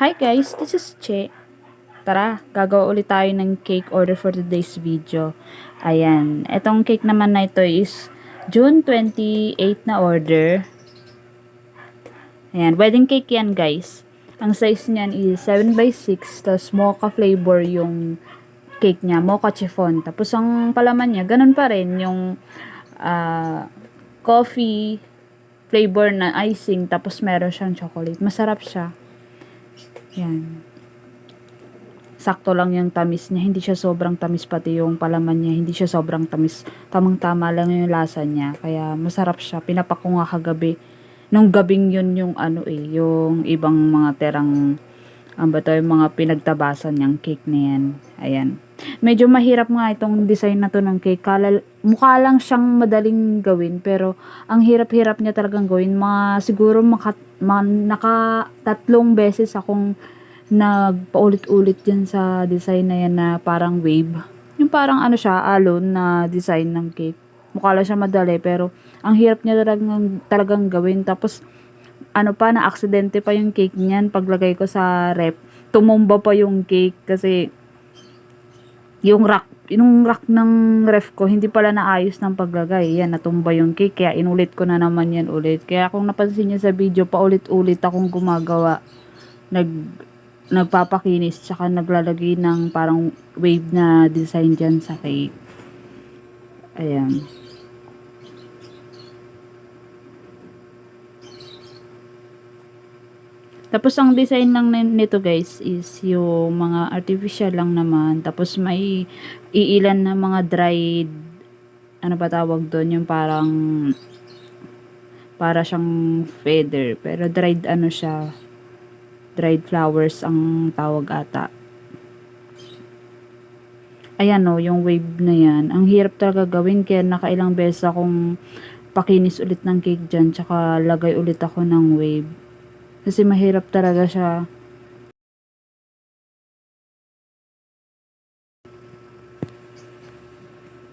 Hi guys, this is Che. Tara, gagawa ulit tayo ng cake order for today's video. Ayan, etong cake naman na ito is June 28 na order. Ayan, wedding cake yan guys. Ang size niyan is 7x6, tapos mocha flavor yung cake niya, mocha chiffon. Tapos ang palaman niya, ganun pa rin yung coffee flavor na icing, tapos meron siyang chocolate. Masarap siya. Yan. Sakto lang yung tamis niya. Hindi siya sobrang tamis, pati yung palaman niya. Hindi siya sobrang tamis. Tamang-tama lang yung lasa niya. Kaya masarap siya. Pinapak ko nga kagabi. Nung gabing yun yung yung ibang mga terang, yung mga pinagtabasan niyang cake na yan. Ayan. Medyo mahirap nga itong design na to ng cake. Mukha lang siyang madaling gawin, pero ang hirap-hirap niya talagang gawin. Siguro naka 3 beses akong nagpaulit-ulit dyan sa design na yan na parang wave. Yung parang alon na design ng cake. Mukha lang siya madali, pero ang hirap niya talagang gawin. Tapos, na-aksidente pa yung cake niyan. Paglagay ko sa rep, tumumba pa yung cake kasi yung rack ng ref ko, hindi pala naayos ng paglagay. Yan, natumba yung cake. Kaya inulit ko na naman yan ulit. Kaya kung napansin niyo sa video, paulit-ulit akong gumagawa. Nagpapakinis, tsaka naglalagay ng parang wave na design dyan sa cake. Ayan. Tapos ang design lang nito guys is yung mga artificial lang naman. Tapos may iilan na mga dried, ano ba tawag doon, yung para siyang feather. Pero dried siya, dried flowers ang tawag ata. Ayan yung wave na yan. Ang hirap talaga gawin, kaya nakailang beses akong pakinis ulit ng cake dyan, tsaka lagay ulit ako ng wave. Kasi mahirap talaga siya.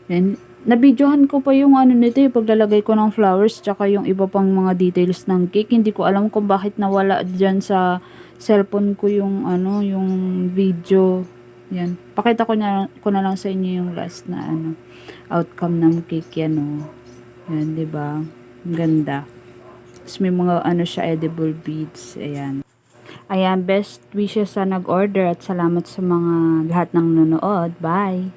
And nabidyohan ko pa yung nito, yung paglalagay ko ng flowers, tsaka yung iba pang mga details ng cake. Hindi ko alam kung bakit nawala dyan sa cellphone ko yung yung video. Yan. Pakita ko na lang sa inyo yung last na outcome ng cake yan Yan, 'di ba? Ang ganda. Tapos may mga siya, edible beads. Ayan. Ayan, best wishes sa nag-order at salamat sa mga lahat ng nanonood. Bye!